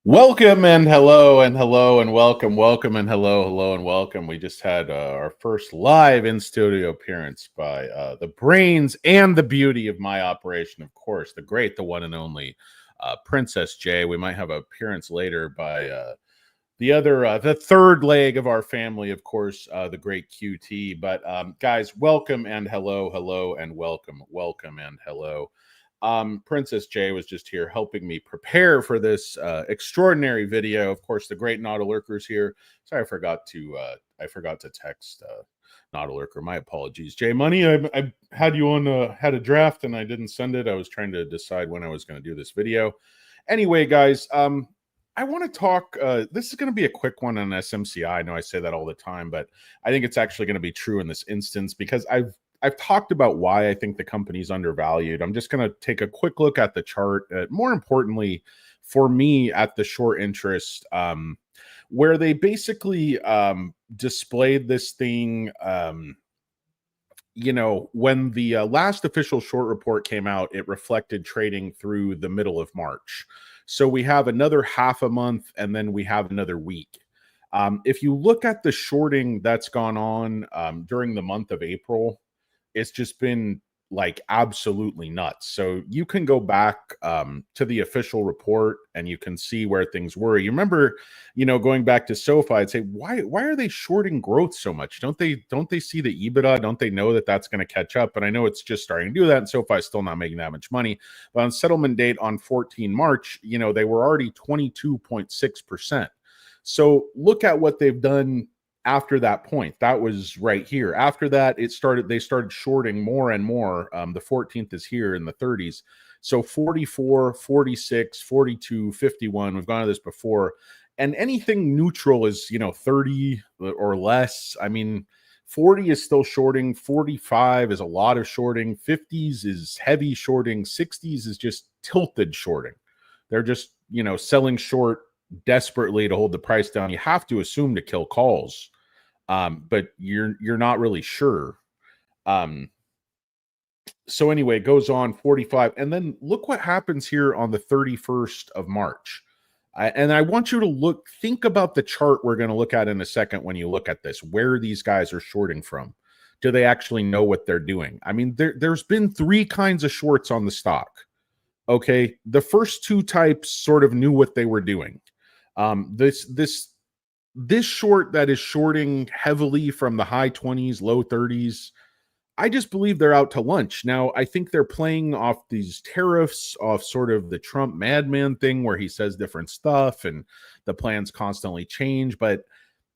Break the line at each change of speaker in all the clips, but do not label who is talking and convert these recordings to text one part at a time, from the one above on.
Welcome and hello and hello and welcome and hello and welcome. We just had our first live in studio appearance by the brains and the beauty of my operation, of course, the great, the one and only Princess J. We might have an appearance later by the third leg of our family, of course, the great QT. But guys, welcome and hello and welcome and hello. Princess J was just here helping me prepare for this extraordinary video. Of course, the great Nautilurker's here. Sorry, I forgot to text Nautilurker. My apologies, J Money. I had you on had a draft and I didn't send it. I was trying to decide when I was going to do this video. Anyway, guys, I want to talk. This is going to be a quick one on SMCI. I know I say that all the time, but I think it's actually going to be true in this instance because I've talked about why I think the company's undervalued. I'm just going to take a quick look at the chart. More importantly, for me, at the short interest, where they basically displayed this thing. When the last official short report came out, it reflected trading through the middle of March. So we have another half a month, and then we have another week. If you look at the shorting that's gone on during the month of April, it's just been like absolutely nuts. So you can go back to the official report and you can see where things were. You remember, going back to Sofi, I'd say, why are they shorting growth so much? Don't they see the EBITDA? Don't they know that that's going to catch up? And I know it's just starting to do that. And Sofi is still not making that much money. But on settlement date on 14 March, they were already 22.6%. So look at what they've done after that point. That was right here. After that, they started shorting more and more. The 14th is here in the 30s. So 44, 46, 42, 51. We've gone to this before. And anything neutral is, 30 or less. I mean, 40 is still shorting. 45 is a lot of shorting. 50s is heavy shorting. 60s is just tilted shorting. They're just, selling short desperately to hold the price down. You have to assume to kill calls. But you're not really sure. So anyway, it goes on 45. And then look what happens here on the 31st of March. And I want you to think about the chart we're going to look at in a second when you look at this, where these guys are shorting from. Do they actually know what they're doing? I mean, there's been three kinds of shorts on the stock. Okay. The first two types sort of knew what they were doing. This short that is shorting heavily from the high 20s, low 30s, I just believe they're out to lunch. Now, I think they're playing off these tariffs, off sort of the Trump madman thing where he says different stuff and the plans constantly change. But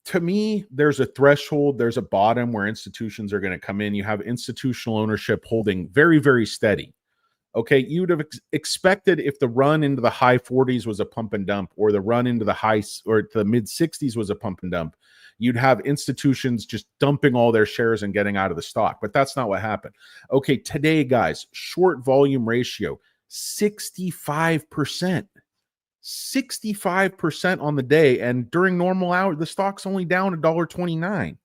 to me, there's a threshold, there's a bottom where institutions are going to come in. You have institutional ownership holding very, very steady. Okay, you would have expected if the run into the high 40s was a pump and dump, or the run into the high or the mid 60s was a pump and dump, you'd have institutions just dumping all their shares and getting out of the stock. But that's not what happened. Okay, today, guys, short volume ratio, 65%. 65% on the day. And during normal hours, the stock's only down $1.29.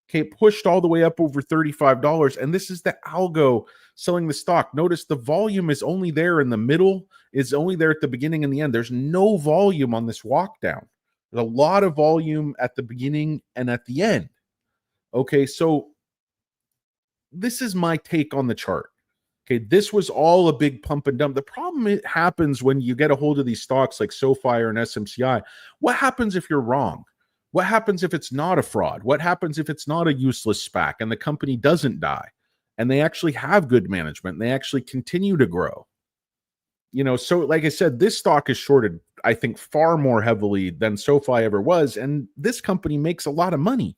Okay, it pushed all the way up over $35. And this is the algo selling the stock. Notice the volume is only there in the middle. It's only there at the beginning and the end. There's no volume on this walk down. There's a lot of volume at the beginning and at the end. Okay, so this is my take on the chart. Okay, this was all a big pump and dump. The problem it happens when you get a hold of these stocks like Sofi or an SMCI. What happens if you're wrong? What happens if it's not a fraud? What happens if it's not a useless SPAC and the company doesn't die and they actually have good management and they actually continue to grow? So like I said, this stock is shorted, I think, far more heavily than Sofi ever was. And this company makes a lot of money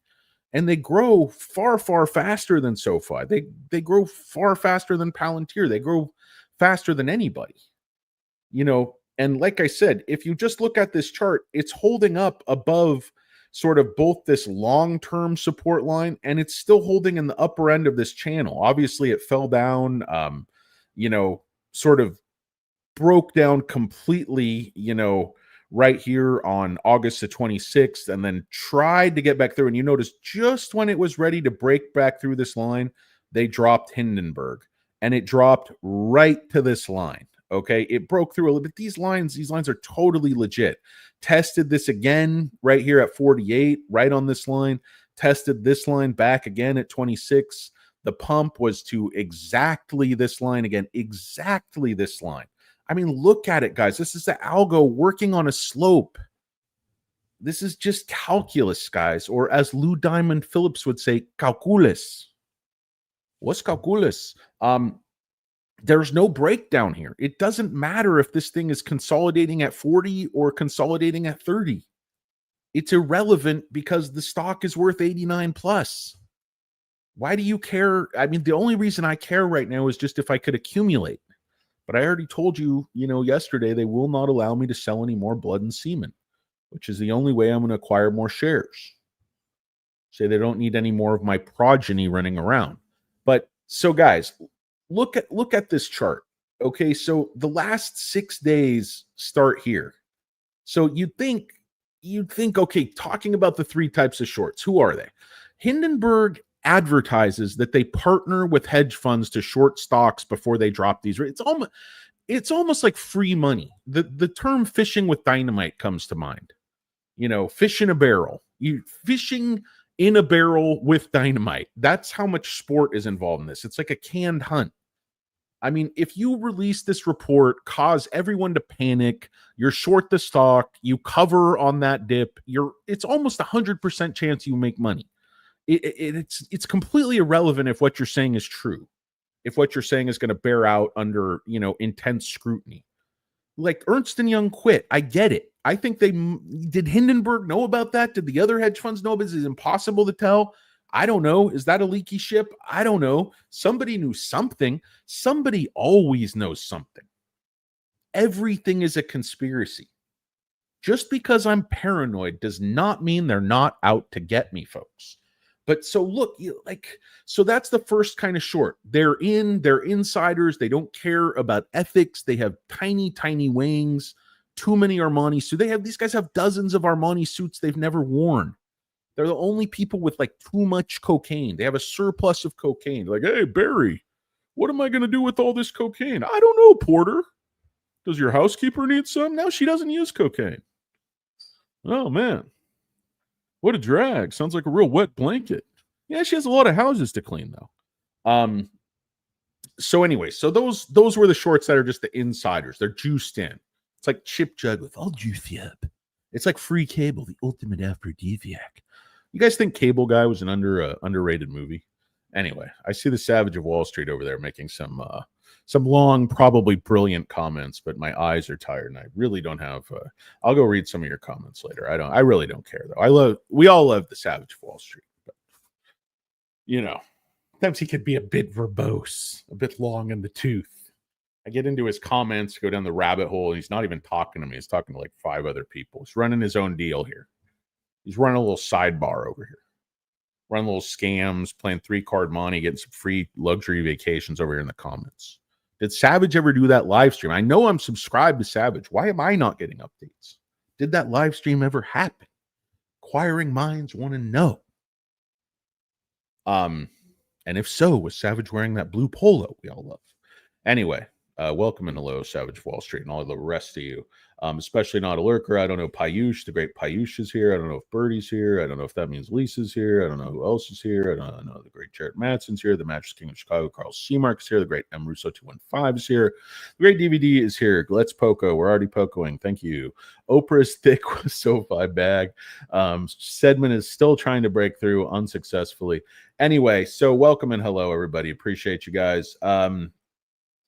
and they grow far, far faster than Sofi. They grow far faster than Palantir. They grow faster than anybody, and like I said, if you just look at this chart, it's holding up above sort of both this long-term support line, and it's still holding in the upper end of this channel. Obviously, it fell down, sort of broke down completely, right here on August the 26th, and then tried to get back through. And you notice just when it was ready to break back through this line, they dropped Hindenburg, and it dropped right to this line. Okay, it broke through a little bit. These lines are totally legit. Tested this again right here at 48, right on this line. Tested this line back again at 26. The pump was to exactly this line again, exactly this line. I mean, look at it, guys. This is the algo working on a slope. This is just calculus, guys, or as Lou Diamond Phillips would say, calculus. What's calculus? There's no breakdown here. It doesn't matter if this thing is consolidating at 40 or consolidating at 30. It's irrelevant because the stock is worth 89 plus. Why do you care? I mean, the only reason I care right now is just if I could accumulate. But I already told you, yesterday, they will not allow me to sell any more blood and semen, which is the only way I'm going to acquire more shares. Say they don't need any more of my progeny running around. But so, guys, look at this chart. Okay, so the last 6 days start here. So you'd think, okay, talking about the three types of shorts, who are they? Hindenburg advertises that they partner with hedge funds to short stocks before they drop these. It's almost like free money. The term fishing with dynamite comes to mind. Fish in a barrel. You fishing in a barrel with dynamite. That's how much sport is involved in this. It's like a canned hunt. I mean, if you release this report, cause everyone to panic, you're short the stock, you cover on that dip, it's almost 100% chance you make money. It's completely irrelevant if what you're saying is true, if what you're saying is going to bear out under intense scrutiny. Like Ernst & Young quit. I get it. I think did Hindenburg know about that? Did the other hedge funds know about it? Is it impossible to tell? I don't know. Is that a leaky ship? I don't know. Somebody knew something. Somebody always knows something. Everything is a conspiracy. Just because I'm paranoid does not mean they're not out to get me, folks. But so look, so that's the first kind of short. They're insiders. They don't care about ethics. They have tiny, tiny wings. Too many Armani suits. These guys have dozens of Armani suits they've never worn. They're the only people with too much cocaine. They have a surplus of cocaine. Like, hey, Barry, what am I going to do with all this cocaine? I don't know, Porter. Does your housekeeper need some? No, she doesn't use cocaine. Oh, man. What a drag. Sounds like a real wet blanket. Yeah, she has a lot of houses to clean, though. So anyway, so those were the shorts that are just the insiders. They're juiced in. It's like Chip Jug with all juice up. It's like Free Cable, the ultimate aphrodisiac. You guys think Cable Guy was an underrated movie? Anyway, I see the Savage of Wall Street over there making some long, probably brilliant comments, but my eyes are tired and I really don't have. I'll go read some of your comments later. I really don't care though. We all love the Savage of Wall Street, but sometimes he could be a bit verbose, a bit long in the tooth. I get into his comments, go down the rabbit hole, and he's not even talking to me. He's talking to like 5 other people. He's running his own deal here. He's running a little sidebar over here. Running little scams, playing 3-card money, getting some free luxury vacations over here in the comments. Did Savage ever do that live stream? I know I'm subscribed to Savage. Why am I not getting updates? Did that live stream ever happen? Inquiring minds want to know. And if so, was Savage wearing that blue polo we all love? Anyway. Welcome and hello, Savage Wall Street, and all the rest of you. Especially not a lurker. I don't know Payush, the great Payush is here. I don't know if Birdie's here. I don't know if that means Lisa's here. I don't know who else is here. I don't know the great Jared Matson's here. The Mattress King of Chicago, Carl Seamark's here. The great M. Russo 215 is here. The great DVD is here. Let's Poco. We're already pocoing. Thank you. Oprah's thick with Sofi bag. Sedman is still trying to break through unsuccessfully. Anyway, so welcome and hello, everybody. Appreciate you guys.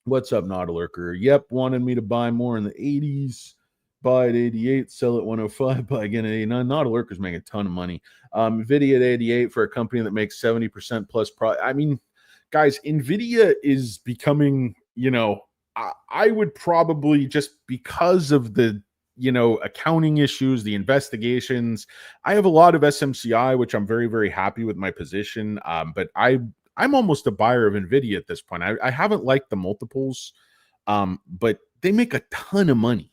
What's up, Not a Lurker? Yep, wanted me to buy more in the 80s. Buy at 88, sell at 105, buy again at 89. Not a Lurker's making a ton of money. Nvidia at 88 for a company that makes 70% plus profit. I mean, guys, Nvidia is becoming, I would probably, just because of the, accounting issues, the investigations. I have a lot of SMCI, which I'm very, very happy with my position. But I'm almost a buyer of Nvidia at this point. I haven't liked the multiples, but they make a ton of money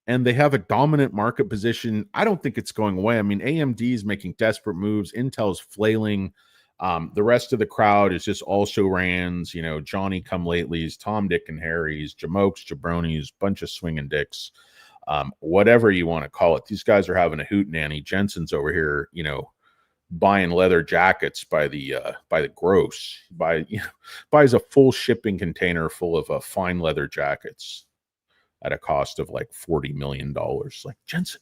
and they have a dominant market position. I don't think it's going away. I mean, AMD is making desperate moves. Intel's flailing. The rest of the crowd is just also rans, you know, Johnny come latelys, Tom, Dick, and Harry's, jamokes, jabronis, bunch of swinging dicks, whatever you want to call it. These guys are having a hoot nanny. Jensen's over here, you know, buying leather jackets by the gross. Buys a full shipping container full of fine leather jackets at a cost of like $40 million. Like, Jensen,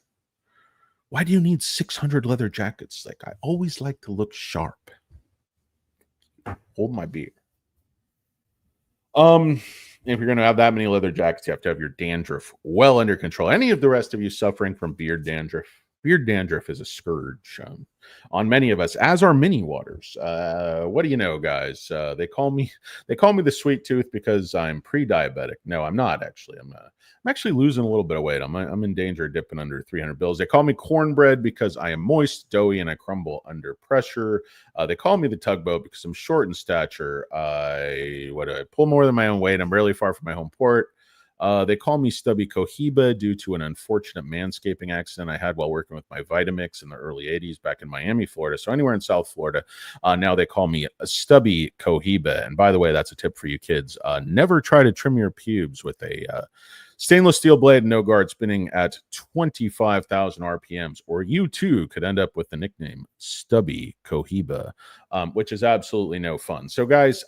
why do you need 600 leather jackets? Like, I always like to look sharp. Hold my beer. If you're going to have that many leather jackets, you have to have your dandruff well under control. Any of the rest of you suffering from beard dandruff is a scourge on many of us, as are mini waters. What do you know, guys? They call me the sweet tooth because I'm pre-diabetic. No, I'm not actually. I'm actually losing a little bit of weight. I'm in danger of dipping under 300 bills. They call me cornbread because I am moist, doughy, and I crumble under pressure. They call me the tugboat because I'm short in stature. I pull more than my own weight. I'm rarely far from my home port. They call me Stubby Cohiba due to an unfortunate manscaping accident I had while working with my Vitamix in the early 80s back in Miami, Florida. So anywhere in South Florida, now they call me a Stubby Cohiba. And by the way, that's a tip for you kids. Never try to trim your pubes with a stainless steel blade, no guard, spinning at 25,000 RPMs, or you too could end up with the nickname Stubby Cohiba, which is absolutely no fun. So guys,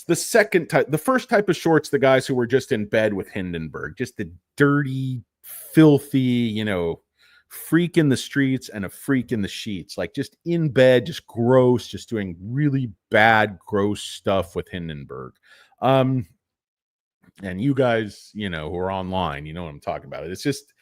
the second type, the first type of shorts, the guys who were just in bed with Hindenburg, just the dirty, filthy, you know, freak in the streets and a freak in the sheets, like just in bed, just gross, just doing really bad, gross stuff with Hindenburg. And you guys, you know, who are online, you know what I'm talking about. It's just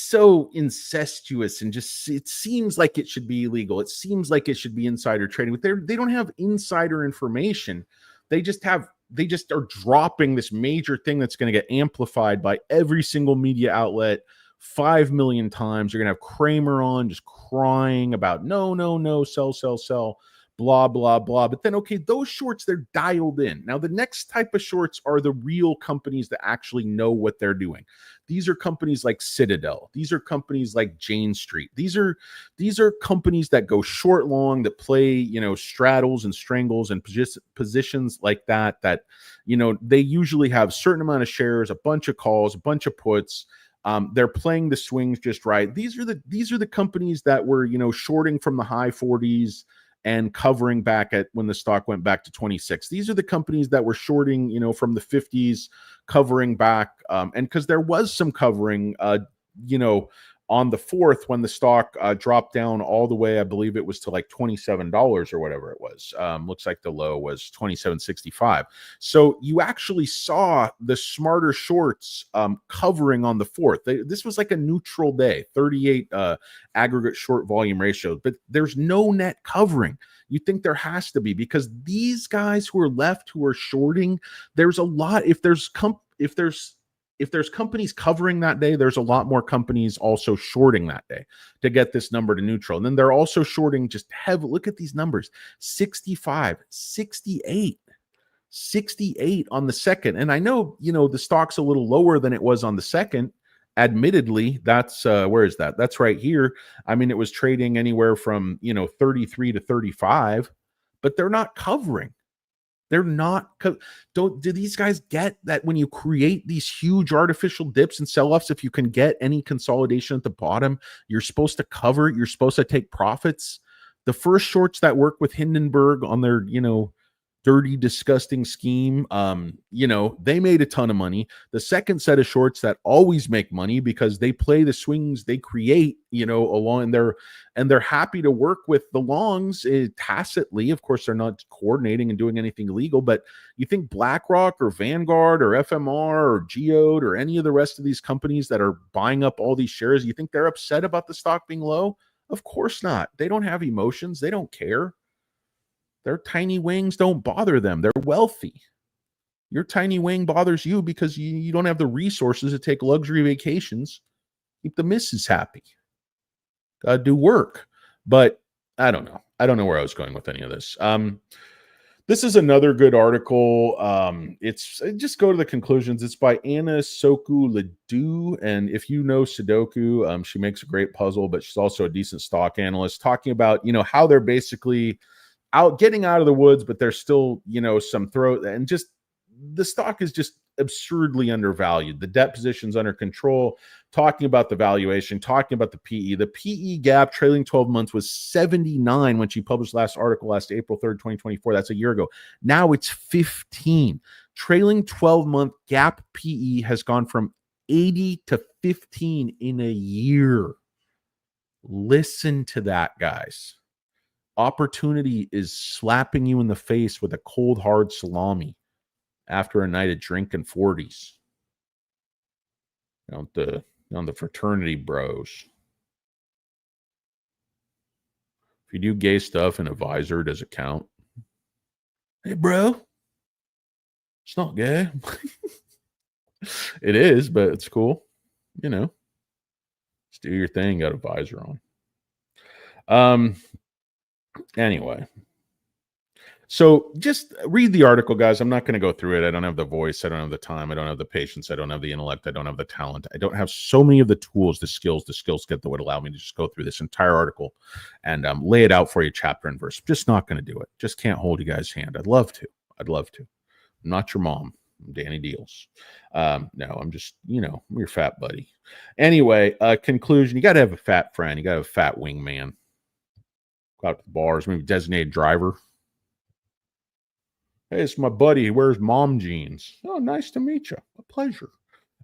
so incestuous, and just, it seems like it should be illegal. It seems like it should be insider trading, but they don't have insider information. They just are dropping this major thing that's going to get amplified by every single media outlet 5 million times. You're going to have Kramer on just crying about no, sell, blah, blah, blah. But then, okay, those shorts, they're dialed in. Now, the next type of shorts are the real companies that actually know what they're doing. These are companies like Citadel. These are companies like Jane Street. These are companies that go short, long, that play, you know, straddles and strangles and positions like that, you know, they usually have a certain amount of shares, a bunch of calls, a bunch of puts. They're playing the swings just right. These are the companies that were, you know, shorting from the high 40s and covering back at when the stock went back to 26. These are the companies that were shorting, you know, from the 50s, covering back. And because there was some covering, you know, on the 4th when the stock dropped down all the way, I believe it was to like $27 or whatever it was. Looks like the low was $27.65. So you actually saw the smarter shorts covering on the 4th. This was like a neutral day, 38 aggregate short volume ratio, but there's no net covering. You think there has to be, because these guys who are left who are shorting, there's a lot. If there's companies covering that day, there's a lot more companies also shorting that day to get this number to neutral. And then they're also shorting just heavy. Look at these numbers: 65, 68 on the second. And I know, you know, the stock's a little lower than it was on the second. Admittedly, that's where is that? That's right here. I mean, it was trading anywhere from, you know, 33 to 35, but they're not covering. They're not. Do these guys get that when you create these huge artificial dips and sell-offs, if you can get any consolidation at the bottom, you're supposed to cover it. You're supposed to take profits. The first shorts that work with Hindenburg on their, you know, dirty, disgusting scheme, you know, they made a ton of money. The second set of shorts that always make money because they play the swings they create, you know, along, and they're happy to work with the longs tacitly. Of course, they're not coordinating and doing anything illegal, but you think BlackRock or Vanguard or FMR or Geode or any of the rest of these companies that are buying up all these shares, you think they're upset about the stock being low? Of course not. They don't have emotions. They don't care. Their tiny wings don't bother them. They're wealthy. Your tiny wing bothers you because you don't have the resources to take luxury vacations. Keep the missus happy. Gotta do work. But I don't know. I don't know where I was going with any of this. This is another good article. It's just go to the conclusions. It's by Anna Soku Ledoux, and if you know Sudoku, she makes a great puzzle, but she's also a decent stock analyst. Talking about how they're basically getting out of the woods, but there's still some throat, and just the stock is just absurdly undervalued. The debt position's under control. Talking about the valuation, talking about the PE. The PE gap trailing 12 months was 79 when she published last article last April 3rd, 2024. That's a year ago. Now it's 15. Trailing 12-month gap PE has gone from 80 to 15 in a year. Listen to that, guys. Opportunity is slapping you in the face with a cold, hard salami after a night of drinking 40s. On the fraternity bros. If you do gay stuff in a visor, does it count? Hey, bro. It's not gay. It is, but it's cool. Just do your thing, got a visor on. Anyway. So just read the article, guys. I'm not going to go through it. I don't have the voice. I don't have the time. I don't have the patience. I don't have the intellect. I don't have the talent. I don't have so many of the tools, the skill set that would allow me to just go through this entire article and lay it out for you chapter and verse. I'm just not going to do it. Just can't hold you guys' hand. I'd love to. I'm not your mom. I'm Danny Deals. No, I'm just, I'm your fat buddy. Anyway, conclusion. You got to have a fat friend. You got to have a fat wingman. Go out to the bars, maybe designated driver. Hey, it's my buddy. He wears mom jeans. Oh, nice to meet you. A pleasure.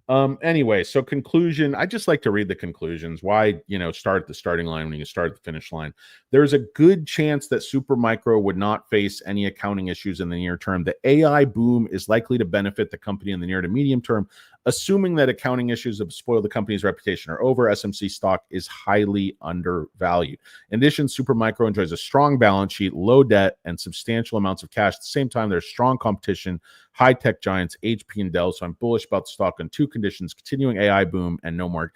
Anyway, so conclusion. I just like to read the conclusions. Why, start at the starting line when you start at the finish line. There's a good chance that Supermicro would not face any accounting issues in the near term. The AI boom is likely to benefit the company in the near to medium term. Assuming that accounting issues have spoiled the company's reputation are over, SMC stock is highly undervalued. In addition, Supermicro enjoys a strong balance sheet, low debt, and substantial amounts of cash. At the same time, there's strong competition, high-tech giants, HP and Dell. So I'm bullish about the stock on two conditions: continuing AI boom and no more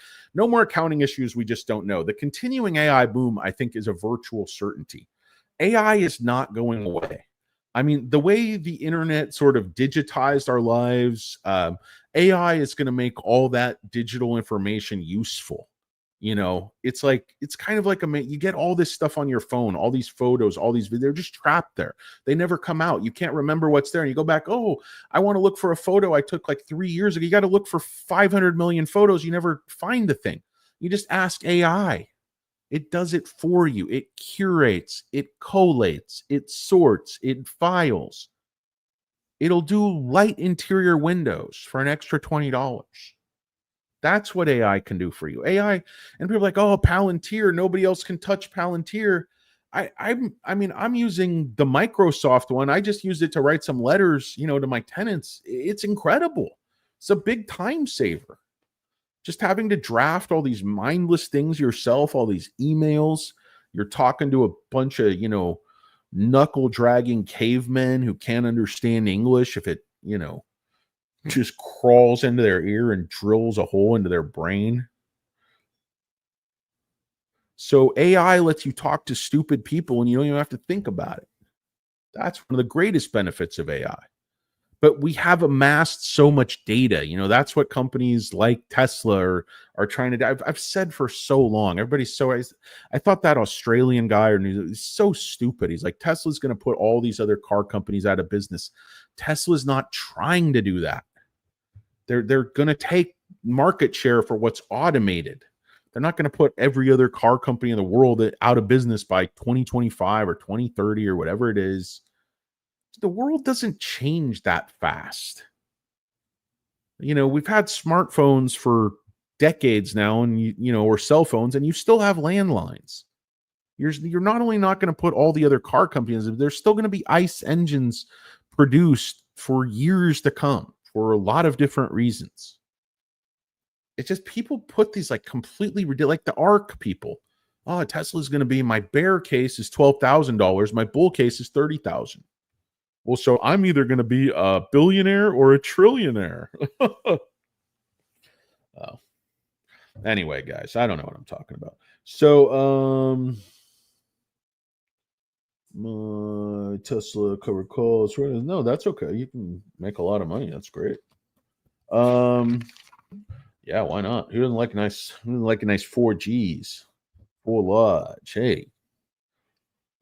accounting issues. We just don't know. The continuing AI boom, I think, is a virtual certainty. AI is not going away. I mean, the way the internet sort of digitized our lives, AI is going to make all that digital information useful. It's kind of like you get all this stuff on your phone, all these photos, all these videos, they're just trapped there. They never come out. You can't remember what's there. And you go back, oh, I want to look for a photo I took like 3 years ago. You got to look for 500 million photos. You never find the thing. You just ask AI. It does it for you. It curates, it collates, it sorts, it files. It'll do light interior windows for an extra $20. That's what AI can do for you. AI, and people are like, oh, Palantir, nobody else can touch Palantir. I'm using the Microsoft one. I just used it to write some letters, to my tenants. It's incredible. It's a big time saver. Just having to draft all these mindless things yourself, all these emails. You're talking to a bunch of, knuckle dragging cavemen who can't understand English if it, just crawls into their ear and drills a hole into their brain. So AI lets you talk to stupid people and you don't even have to think about it. That's one of the greatest benefits of AI. But we have amassed so much data. That's what companies like Tesla are trying to do. I've said for so long, everybody's so, I thought that Australian guy is so stupid. He's like, Tesla's going to put all these other car companies out of business. Tesla's not trying to do that. They're going to take market share for what's automated. They're not going to put every other car company in the world out of business by 2025 or 2030 or whatever it is. The world doesn't change that fast. We've had smartphones for decades now, and or cell phones, and you still have landlines. You're not only not going to put all the other car companies, there's still going to be ICE engines produced for years to come for a lot of different reasons. It's just people put these completely ridiculous, like the ARC people. Oh, Tesla's going to be, my bear case is $12,000. My bull case is $30,000. Well, so I'm either going to be a billionaire or a trillionaire. Oh. Anyway, guys, I don't know what I'm talking about. So, Tesla covered calls. No, that's okay. You can make a lot of money. That's great. Yeah, why not? Who doesn't like a nice 4Gs? 4 Lodge. Hey,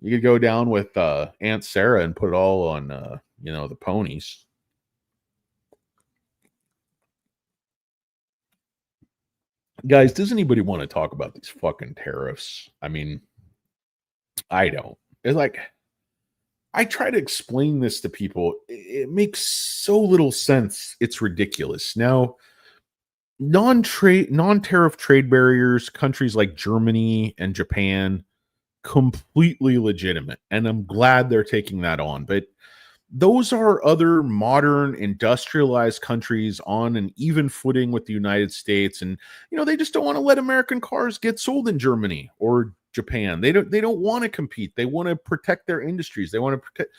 you could go down with Aunt Sarah and put it all on the ponies. Guys, does anybody want to talk about these fucking tariffs? I mean, I don't. It's like I try to explain this to people. It makes so little sense. It's ridiculous. Now, non-tariff trade barriers, countries like Germany and Japan, completely legitimate. And I'm glad they're taking that on. But those are other modern industrialized countries on an even footing with the United States, and they just don't want to let American cars get sold in Germany or Japan. They don't want to compete. They want to protect their industries. They want to protect.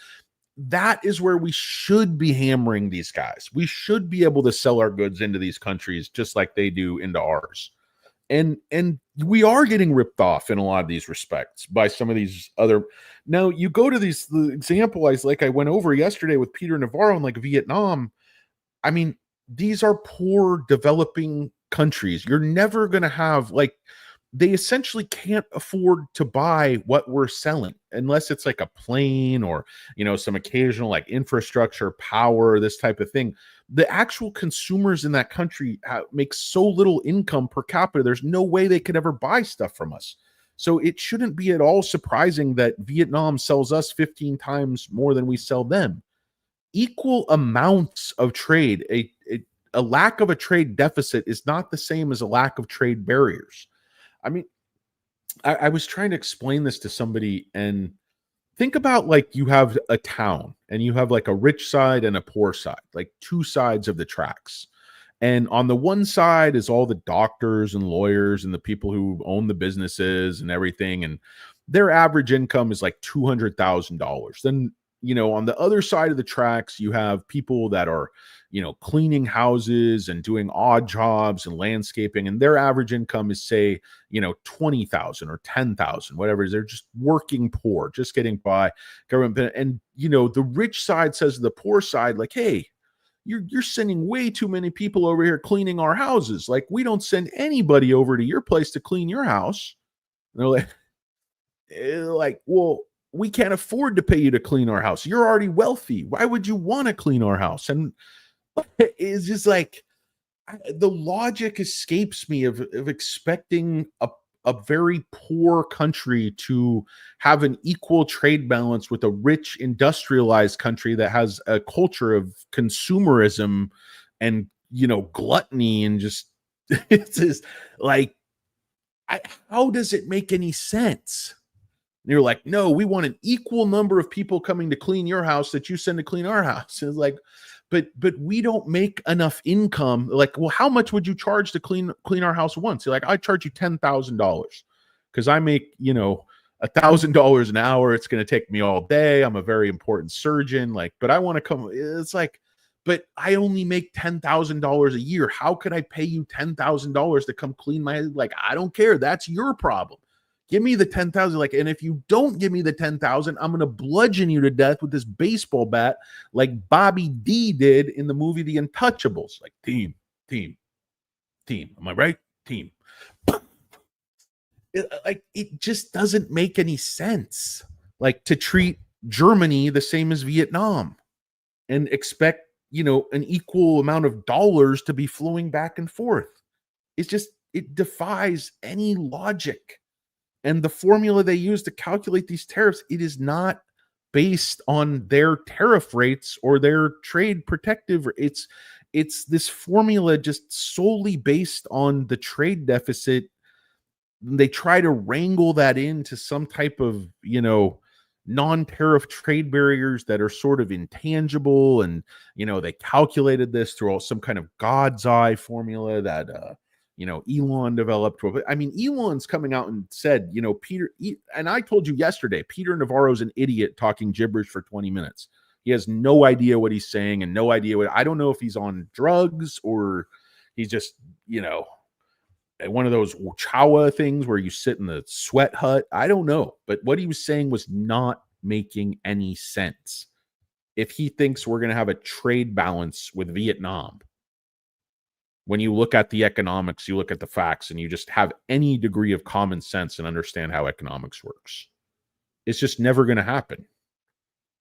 That is where we should be hammering these guys. We should be able to sell our goods into these countries just like they do into ours. And we are getting ripped off in a lot of these respects by some of these other. Now you go to the example I went over yesterday with Peter Navarro in like Vietnam. I mean, these are poor developing countries. You're never going to have they essentially can't afford to buy what we're selling unless it's like a plane or some occasional like infrastructure, power, this type of thing. The actual consumers in that country make so little income per capita. There's no way they could ever buy stuff from us. So it shouldn't be at all surprising that Vietnam sells us 15 times more than we sell them. Equal amounts of trade. A lack of a trade deficit is not the same as a lack of trade barriers. I mean, I was trying to explain this to somebody, and think about you have a town and you have like a rich side and a poor side, like two sides of the tracks. And on the one side is all the doctors and lawyers and the people who own the businesses and everything. And their average income is like $200,000. Then, on the other side of the tracks, you have people that are, cleaning houses and doing odd jobs and landscaping. And their average income is, say, 20,000 or 10,000, whatever it is. They're just working poor, just getting by government. And, the rich side says to the poor side, like, hey, you're sending way too many people over here cleaning our houses. Like, we don't send anybody over to your place to clean your house. And they're like, well, we can't afford to pay you to clean our house. You're already wealthy. Why would you want to clean our house? And it's just like the logic escapes me of expecting a very poor country to have an equal trade balance with a rich industrialized country that has a culture of consumerism and gluttony and just it's just like how does it make any sense? And you're like, no, we want an equal number of people coming to clean your house that you send to clean our house. And it's like, but we don't make enough income. Like, well, how much would you charge to clean our house once? You're like, I charge you $10,000 because I make $1,000 an hour. It's going to take me all day. I'm a very important surgeon. But I want to come. It's like, but I only make $10,000 a year. How could I pay you $10,000 to come clean my? I don't care. That's your problem. Give me the 10,000. And if you don't give me the 10,000, I'm going to bludgeon you to death with this baseball bat like Bobby D did in the movie The Untouchables. Like, team. Am I right? Team. It just doesn't make any sense. To treat Germany the same as Vietnam and expect, an equal amount of dollars to be flowing back and forth. It defies any logic. And the formula they use to calculate these tariffs, it is not based on their tariff rates or their trade protective. It's this formula just solely based on the trade deficit. They try to wrangle that into some type of, non-tariff trade barriers that are sort of intangible. And, they calculated this through some kind of God's eye formula that, Elon developed. I mean, Elon's coming out and said, Peter, and I told you yesterday, Peter Navarro's an idiot talking gibberish for 20 minutes. He has no idea what he's saying and no idea I don't know if he's on drugs or he's just, one of those Chawa things where you sit in the sweat hut. I don't know. But what he was saying was not making any sense. If he thinks we're going to have a trade balance with Vietnam, when you look at the economics, you look at the facts, and you just have any degree of common sense and understand how economics works, it's just never going to happen.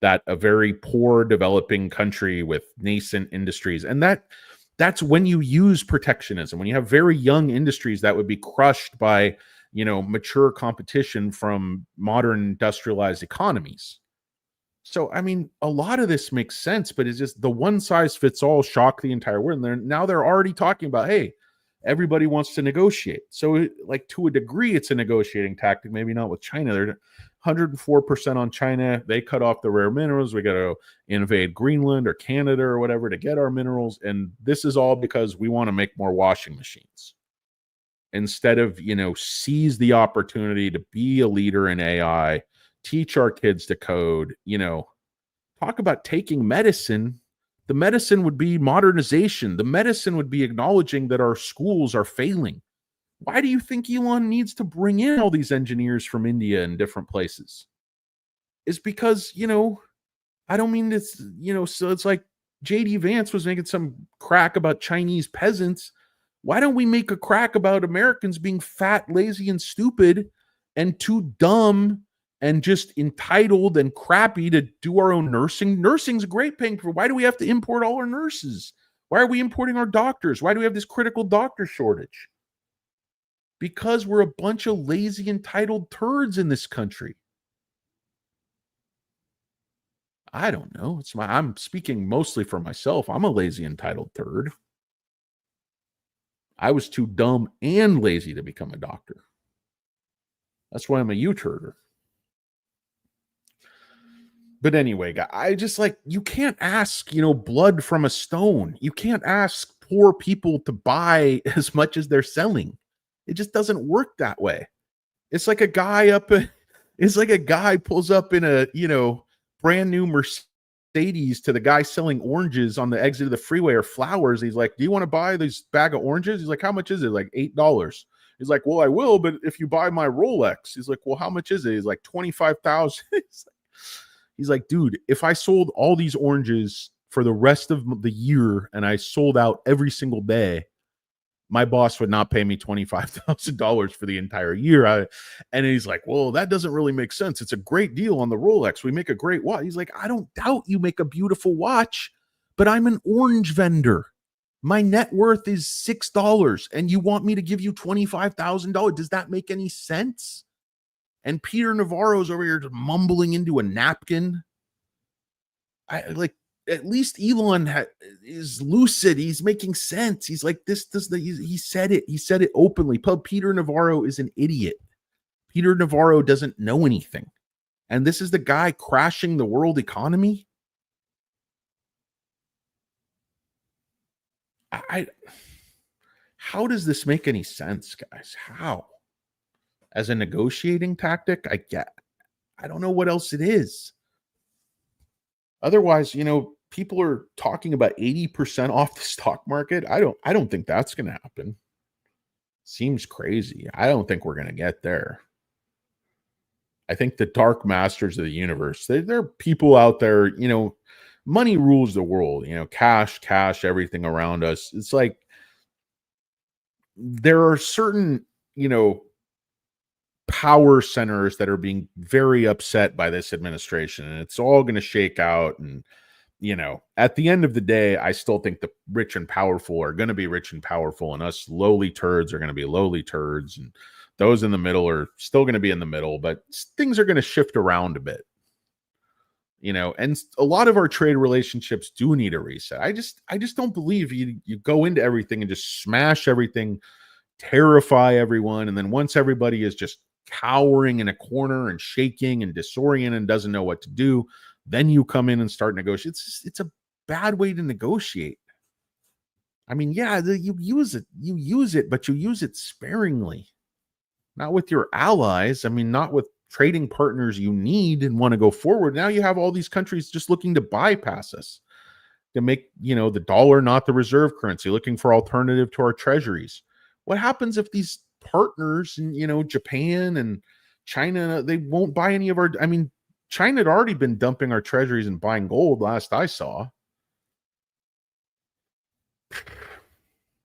That a very poor developing country with nascent industries, and that's when you use protectionism, when you have very young industries that would be crushed by, mature competition from modern industrialized economies. So, I mean, a lot of this makes sense, but it's just the one size fits all shock the entire world. And now they're already talking about, hey, everybody wants to negotiate. So, like, to a degree, it's a negotiating tactic, maybe not with China. They're 104% on China. They cut off the rare minerals. We got to invade Greenland or Canada or whatever to get our minerals. And this is all because we want to make more washing machines. Instead of, seize the opportunity to be a leader in AI, teach our kids to code, talk about taking medicine. The medicine would be modernization. The medicine would be acknowledging that our schools are failing. Why do you think Elon needs to bring in all these engineers from India and different places? It's because, I don't mean this, so it's like JD Vance was making some crack about Chinese peasants. Why don't we make a crack about Americans being fat, lazy, and stupid and too dumb and just entitled and crappy to do our own nursing? Nursing's a great paying for. Why do we have to import all our nurses? Why are we importing our doctors? Why do we have this critical doctor shortage? Because we're a bunch of lazy, entitled turds in this country. I don't know. I'm speaking mostly for myself. I'm a lazy, entitled turd. I was too dumb and lazy to become a doctor. That's why I'm a U-turder. But anyway, I just you can't ask, blood from a stone. You can't ask poor people to buy as much as they're selling. It just doesn't work that way. It's like a guy pulls up in a, brand new Mercedes to the guy selling oranges on the exit of the freeway or flowers. He's like, do you want to buy this bag of oranges? He's like, how much is it? Like $8. He's like, well, I will, but if you buy my Rolex. He's like, well, how much is it? He's like, 25,000. He's like, dude, if I sold all these oranges for the rest of the year and I sold out every single day, my boss would not pay me $25,000 for the entire year. And he's like, well, that doesn't really make sense. It's a great deal on the Rolex. We make a great watch. He's like, I don't doubt you make a beautiful watch, but I'm an orange vendor. My net worth is $6 and you want me to give you $25,000. Does that make any sense? And Peter Navarro's over here just mumbling into a napkin. At least Elon is lucid. He's making sense. He's like, he said it. He said it openly. Peter Navarro is an idiot. Peter Navarro doesn't know anything. And this is the guy crashing the world economy. How does this make any sense, guys? How? As a negotiating tactic, I don't know what else it is. Otherwise, people are talking about 80% off the stock market. I don't think that's going to happen. Seems crazy. I don't think we're going to get there. I think the dark masters of the universe, there are people out there, money rules the world, cash, everything around us. It's like there are certain, power centers that are being very upset by this administration, and it's all going to shake out. And at the end of the day, I still think the rich and powerful are going to be rich and powerful, and us lowly turds are going to be lowly turds, and those in the middle are still going to be in the middle, but things are going to shift around a bit. And a lot of our trade relationships do need a reset. I just don't believe you go into everything and just smash everything, terrify everyone, and then once everybody is just cowering in a corner and shaking and disoriented and doesn't know what to do, then you come in and start negotiating. It's a bad way to negotiate. I mean, yeah, you use it, but you use it sparingly. Not with your allies. I mean, not with trading partners you need and want to go forward. Now you have all these countries just looking to bypass us, to make, the dollar not the reserve currency, looking for alternative to our treasuries. What happens if these partners in, Japan and China, they won't buy any of our, China had already been dumping our treasuries and buying gold last I saw.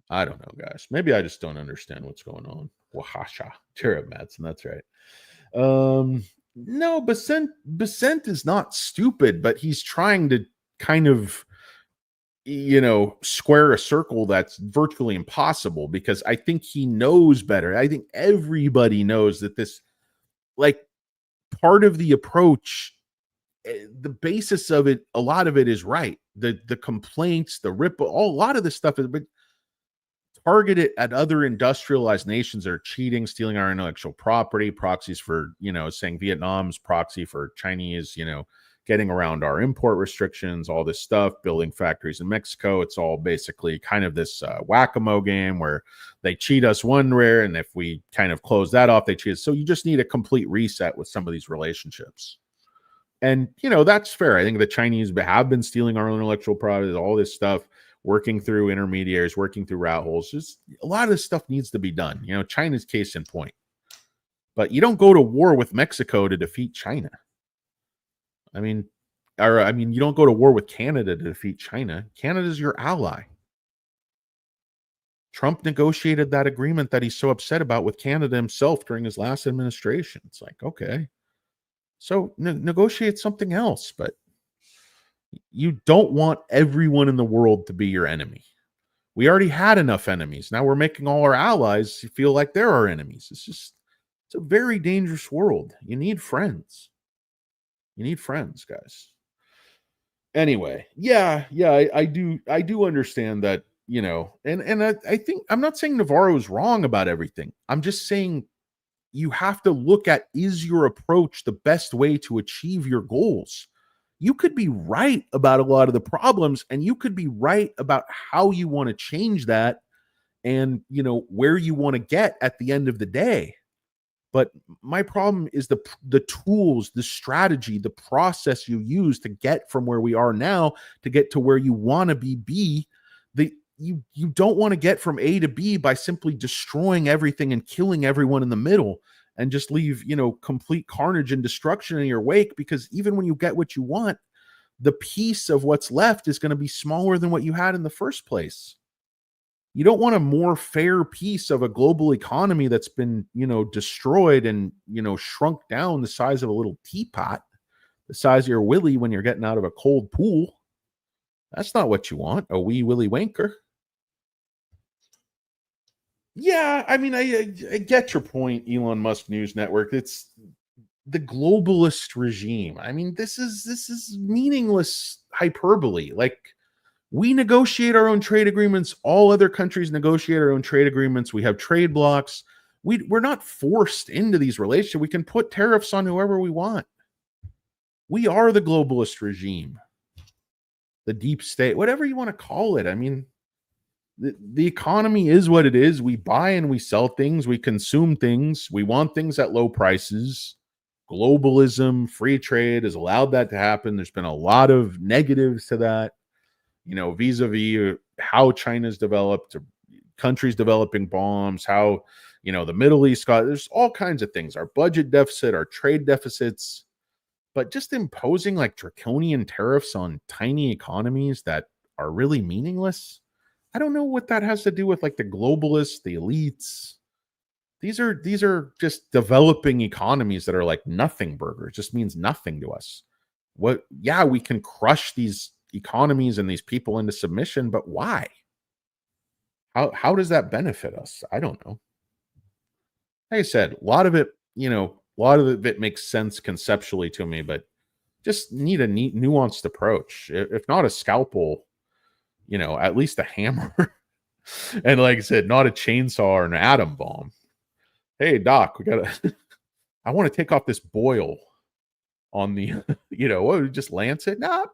I don't know, guys. Maybe I just don't understand what's going on. Wahasha. Tariff Madsen, that's right. No, Besant is not stupid, but he's trying to kind of, square a circle that's virtually impossible, because I think he knows better. I think everybody knows that this, like, part of the approach, the basis of it, a lot of it is right. The complaints, the ripple, a lot of this stuff is but targeted at other industrialized nations that are cheating, stealing our intellectual property, proxies for, saying Vietnam's proxy for Chinese, getting around our import restrictions, all this stuff, building factories in Mexico. It's all basically kind of this whack-a-mole game where they cheat us one way, and if we kind of close that off, they cheat us. So you just need a complete reset with some of these relationships. And, that's fair. I think the Chinese have been stealing our own intellectual property, all this stuff, working through intermediaries, working through route holes. Just a lot of this stuff needs to be done. China's case in point. But you don't go to war with Mexico to defeat China. I mean, you don't go to war with Canada to defeat China. Canada's your ally. Trump negotiated that agreement that he's so upset about with Canada himself during his last administration. It's like, okay, so negotiate something else, but you don't want everyone in the world to be your enemy. We already had enough enemies. Now we're making all our allies feel like they're our enemies. It's a very dangerous world. You need friends. You need friends, guys. Anyway, I do understand that, and I think I'm not saying Navarro's wrong about everything. I'm just saying you have to look at, is your approach the best way to achieve your goals? You could be right about a lot of the problems, and you could be right about how you want to change that and, where you want to get at the end of the day. But my problem is the tools, the strategy, the process you use to get from where we are now to get to where you want to be. You don't want to get from A to B by simply destroying everything and killing everyone in the middle and just leave, complete carnage and destruction in your wake, because even when you get what you want, the piece of what's left is going to be smaller than what you had in the first place. You don't want a more fair piece of a global economy that's been, destroyed and, shrunk down the size of a little teapot, the size of your willy when you're getting out of a cold pool. That's not what you want, a wee willy wanker. Yeah, I mean, I get your point, Elon Musk News Network. It's the globalist regime. I mean, this is meaningless hyperbole. Like, we negotiate our own trade agreements. All other countries negotiate our own trade agreements. We have trade blocks. We're not forced into these relationships. We can put tariffs on whoever we want. We are the globalist regime, the deep state, whatever you want to call it. I mean, the economy is what it is. We buy and we sell things. We consume things. We want things at low prices. Globalism, free trade has allowed that to happen. There's been a lot of negatives to that. Vis-a-vis how China's developed, countries developing bombs, how, the Middle East there's all kinds of things. Our budget deficit, our trade deficits, but just imposing like draconian tariffs on tiny economies that are really meaningless. I don't know what that has to do with like the globalists, the elites. These are just developing economies that are like nothing burger. It just means nothing to us. We can crush these economies and these people into submission, but why? How does that benefit us? I don't know. Like I said, a lot of it makes sense conceptually to me, but just need a neat, nuanced approach. If not a scalpel, at least a hammer. And like I said, not a chainsaw or an atom bomb. Hey, Doc, I want to take off this boil on the, just lance it. Nah,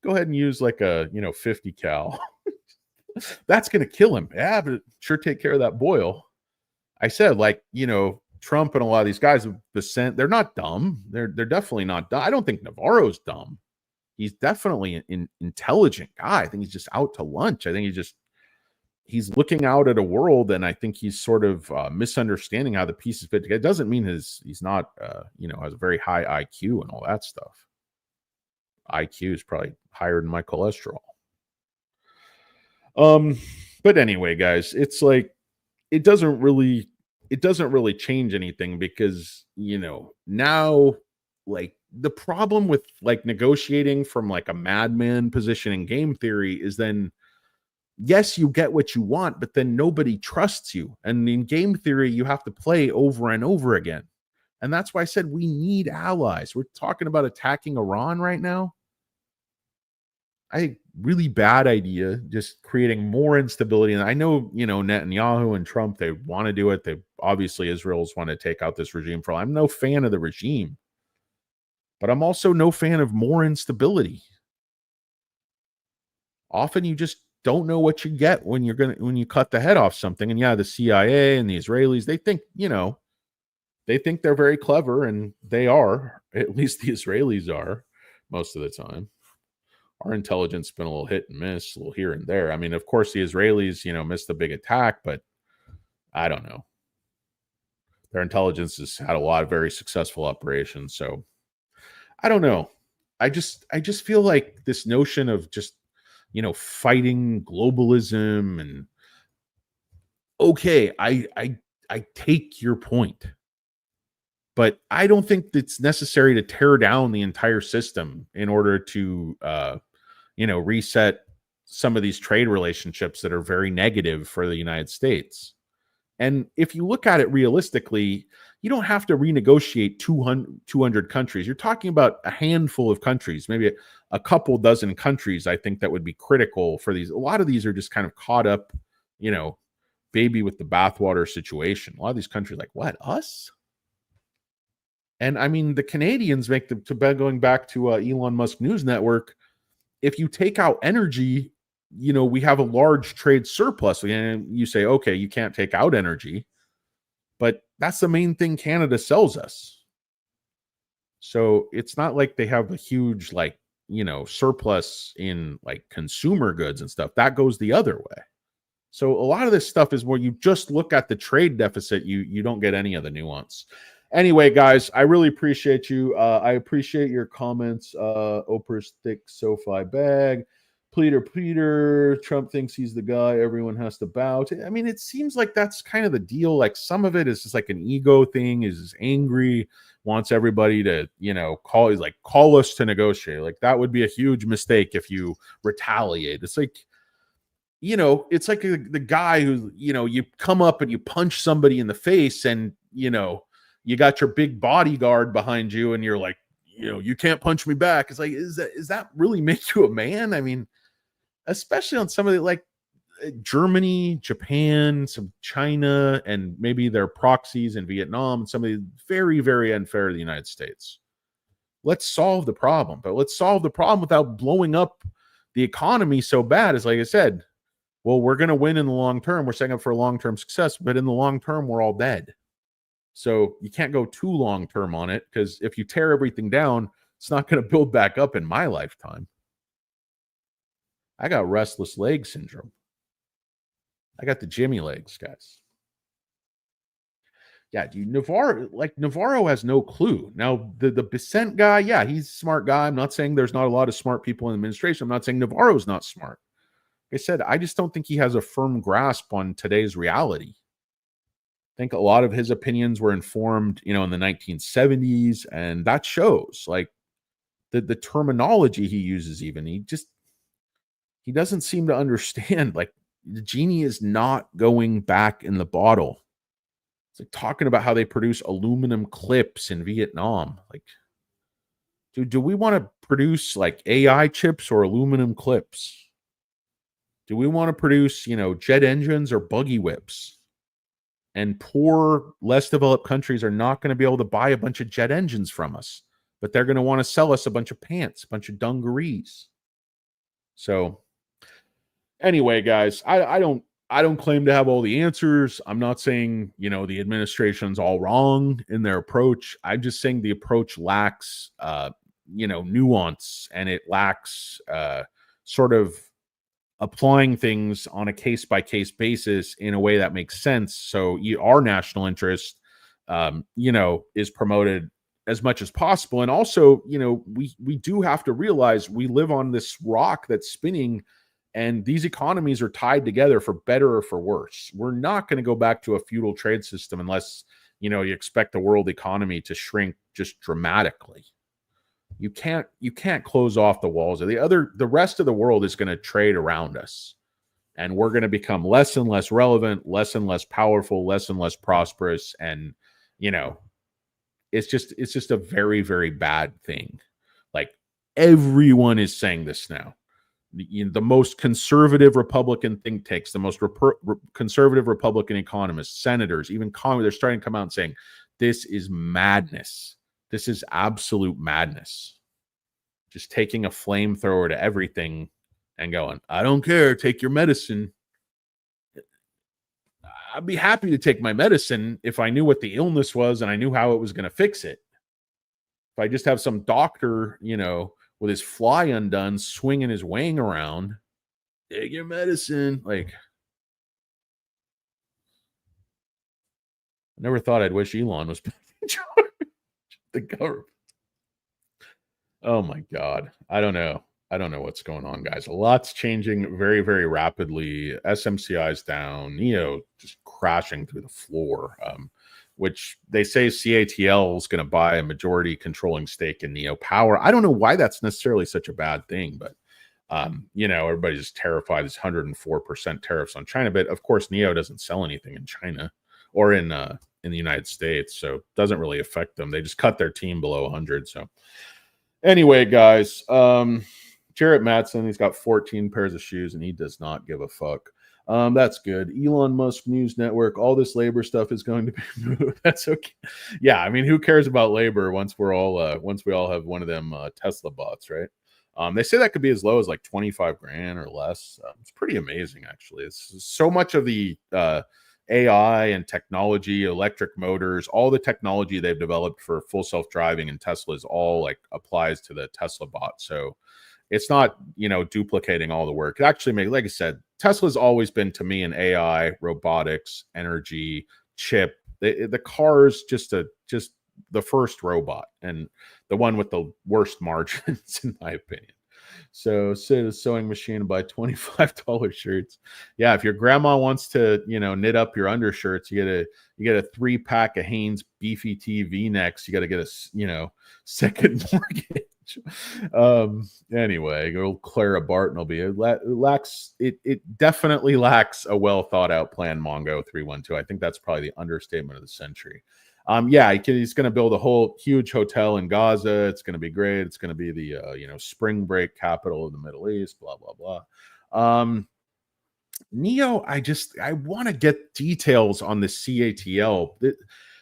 go ahead and use like a, 50 cal. That's going to kill him. Yeah, but sure take care of that boil. I said, like, Trump and a lot of these guys, they're not dumb. They're definitely not dumb. I don't think Navarro's dumb. He's definitely an intelligent guy. I think he's just out to lunch. I think he's just he's looking out at a world, and I think he's sort of misunderstanding how the pieces fit together. It doesn't mean he's not has a very high IQ and all that stuff. IQ is probably higher than my cholesterol. But anyway, guys, it's like it doesn't really change anything, because now, like, the problem with like negotiating from like a madman position in game theory is then, yes, you get what you want, but then nobody trusts you. And in game theory, you have to play over and over again. And that's why I said we need allies. We're talking about attacking Iran right now. I think really bad idea, just creating more instability. And I know, Netanyahu and Trump, they want to do it. They obviously, Israel's want to take out this regime for all. I'm no fan of the regime, but I'm also no fan of more instability. Often you just don't know what you get when you cut the head off something. And yeah, the CIA and the Israelis, they think they're very clever, and they are. At least the Israelis are most of the time. Our intelligence has been a little hit and miss, a little here and there. I mean, of course, the Israelis, missed the big attack, but I don't know. Their intelligence has had a lot of very successful operations. So I don't know. I just feel like this notion of just, fighting globalism, and okay, I take your point, but I don't think it's necessary to tear down the entire system in order to, reset some of these trade relationships that are very negative for the United States. And if you look at it realistically, you don't have to renegotiate 200 countries. You're talking about a handful of countries, maybe a couple dozen countries, I think, that would be critical for these. A lot of these are just kind of caught up, baby with the bathwater situation. A lot of these countries like, what, us? And I mean, the Canadians make going back to Elon Musk News Network, if you take out energy, we have a large trade surplus. And you say, okay, you can't take out energy, but that's the main thing Canada sells us. So it's not like they have a huge, surplus in like consumer goods and stuff. That goes the other way. So a lot of this stuff is where you just look at the trade deficit. You don't get any of the nuance. Anyway, guys, I really appreciate you. I appreciate your comments. Oprah's thick Sofi bag. Peter, Trump thinks he's the guy everyone has to bow to. I mean, it seems like that's kind of the deal. Like, some of it is just like an ego thing, is angry, wants everybody to, call us to negotiate. Like, that would be a huge mistake if you retaliate. It's like, it's like the guy who, you come up and you punch somebody in the face, and, you got your big bodyguard behind you, and you're like, you can't punch me back. It's like, is that really make you a man? I mean, especially on some of the, like, Germany, Japan, some China, and maybe their proxies in Vietnam, and somebody very, very unfair to the United States. Let's solve the problem, but let's solve the problem without blowing up the economy so bad. As, like I said, well, we're going to win in the long term. We're setting up for long-term success, but in the long term, we're all dead. So you can't go too long term on it, because if you tear everything down, it's not going to build back up in my lifetime. I got restless leg syndrome. I got the Jimmy legs, guys. Yeah, dude, Navarro has no clue. Now, the Bissent guy, yeah, he's a smart guy. I'm not saying there's not a lot of smart people in the administration. I'm not saying Navarro's not smart. Like I said, I just don't think he has a firm grasp on today's reality. I think a lot of his opinions were informed, in the 1970s, and that shows. Like, the terminology he uses, even, he doesn't seem to understand. Like, the genie is not going back in the bottle. It's like talking about how they produce aluminum clips in Vietnam. Like, dude, do we want to produce like AI chips or aluminum clips? Do we want to produce, jet engines or buggy whips? And poor, less developed countries are not going to be able to buy a bunch of jet engines from us, but they're going to want to sell us a bunch of pants, a bunch of dungarees. So anyway, guys, I don't claim to have all the answers. I'm not saying, the administration's all wrong in their approach. I'm just saying the approach lacks, nuance, and it lacks sort of applying things on a case-by-case basis in a way that makes sense. So our national interest, is promoted as much as possible. And also, we do have to realize we live on this rock that's spinning, and these economies are tied together for better or for worse. We're not going to go back to a feudal trade system unless, you expect the world economy to shrink just dramatically. You can't close off the walls. The rest of the world is going to trade around us, and we're going to become less and less relevant, less and less powerful, less and less prosperous. And, it's just a very, very bad thing. Like, everyone is saying this now. The most conservative Republican think tanks, the most conservative Republican economists, senators, even Congress, they're starting to come out and saying, this is madness. This is absolute madness. Just taking a flamethrower to everything and going, I don't care, take your medicine. I'd be happy to take my medicine if I knew what the illness was and I knew how it was going to fix it. If I just have some doctor, with his fly undone, swinging his wang around, take your medicine. Like, I never thought I'd wish Elon was in charge of the government. Oh my God. I don't know what's going on, guys. A lot's changing very, very rapidly. SMCI is down, NEO just crashing through the floor, which they say CATL is going to buy a majority controlling stake in NEO Power. I don't know why that's necessarily such a bad thing, but everybody's terrified. There's 104% tariffs on China, but of course NEO doesn't sell anything in China or in the United States, so it doesn't really affect them. They just cut their team below 100. So anyway, guys, Jarrett Mattson, he's got 14 pairs of shoes and he does not give a fuck. That's good. Elon Musk News Network, all this labor stuff is going to be moved. That's okay. Yeah, I mean, who cares about labor once we all have one of them Tesla bots, right? They say that could be as low as like 25 grand or less. It's pretty amazing, actually. It's so much of the AI and technology, electric motors, all the technology they've developed for full self-driving and Teslas all like applies to the Tesla bot. So it's not, duplicating all the work. It actually like I said, Tesla's always been to me an AI, robotics, energy, chip. The car's just the first robot and the one with the worst margins, in my opinion. So sit at a sewing machine and buy $25 shirts. Yeah, if your grandma wants to, knit up your undershirts, you get a 3-pack of Hanes beefy TV necks. You got to get a, second mortgage. Anyway, old Clara Barton will be it definitely lacks a well thought out plan. Mongo 312. I think that's probably the understatement of the century. He's going to build a whole huge hotel in Gaza. It's going to be great. It's going to be the spring break capital of the Middle East. Blah blah blah. NEO, I want to get details on the CATL.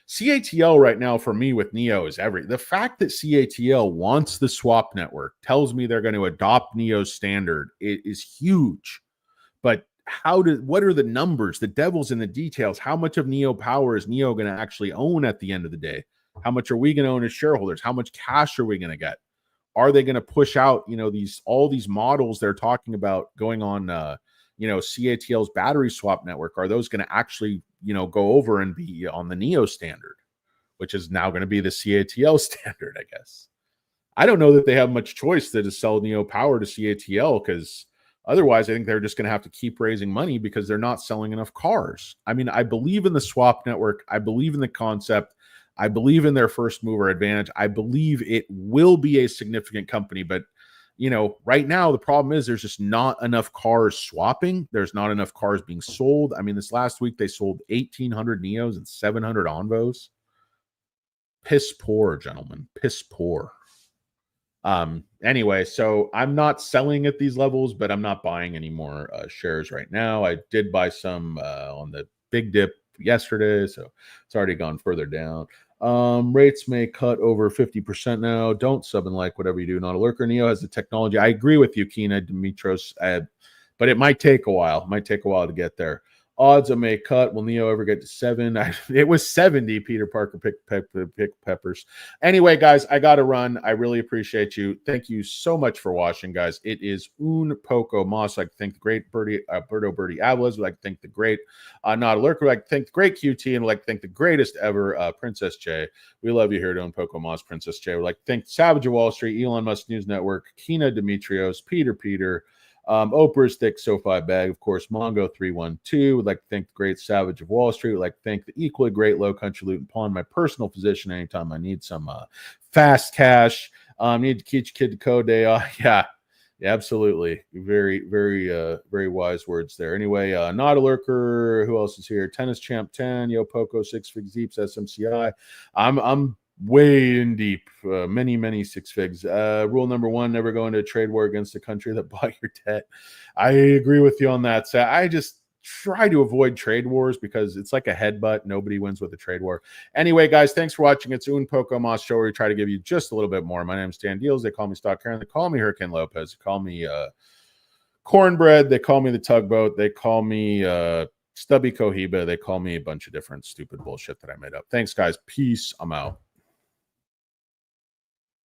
CATL right now for me with NEO is the fact that CATL wants the swap network tells me they're going to adopt NEO's standard. It is huge, but what are the numbers? The devil's in the details. How much of NEO Power is NEO going to actually own at the end of the day? How much are we going to own as shareholders? How much cash are we going to get? Are they going to push out, all these models they're talking about going on, CATL's battery swap network? Are those going to actually, go over and be on the NEO standard, which is now going to be the CATL standard, I guess. I don't know that they have much choice to sell NEO Power to CATL, because otherwise, I think they're just going to have to keep raising money because they're not selling enough cars. I mean, I believe in the swap network. I believe in the concept. I believe in their first mover advantage. I believe it will be a significant company. But, right now, the problem is there's just not enough cars swapping. There's not enough cars being sold. I mean, this last week, they sold 1,800 NEOs and 700 Envos. Piss poor, gentlemen. Piss poor. Anyway, so I'm not selling at these levels, but I'm not buying any more shares right now. I did buy some on the big dip yesterday, so it's already gone further down. Rates may cut over 50% now. Don't sub and like whatever you do. Not a lurker. NEO has the technology. I agree with you, Kina Dimitros, but it might take a while. It might take a while to get there. Odds I may cut. Will Neo ever get to 7? It was 70. Peter Parker picked peppers. Anyway, guys, I got to run. I really appreciate you. Thank you so much for watching, guys. It is un poco mas. I'd like to thank the great Berto Birdie Avlas. I'd like to thank the great Not a Lurker. I'd like to thank the great QT. And I'd like to thank the greatest ever, Princess J. We love you here at Un Poco Mas, Princess J. We'd like to thank Savage of Wall Street, Elon Musk News Network, Kina Demetrios, Peter, Oprah's Thick SoFi Bag, of course, Mongo312. Would like to thank the great Savage of Wall Street. Would like to thank the equally great Low Country Loot and Pawn, my personal physician, anytime I need some fast cash. Need to teach kid to code day. Yeah, absolutely. Very wise words there. Anyway, Not a Lurker. Who else is here? Tennis Champ 10, Yo Poco, 6 Figs Deeps, SMCI. I'm way in deep, many 6 figs. Rule number 1: never go into a trade war against a country that bought your debt. I agree with you on that. So I just try to avoid trade wars because it's like a headbutt. Nobody wins with a trade war. Anyway, guys, thanks for watching. It's Un Poco Mas Show, where we try to give you just a little bit more. My name's Dan Deals. They call me Stock Karen. They call me Hurricane Lopez. They call me Cornbread. They call me the Tugboat. They call me Stubby Cohiba. They call me a bunch of different stupid bullshit that I made up. Thanks, guys. Peace. I'm out.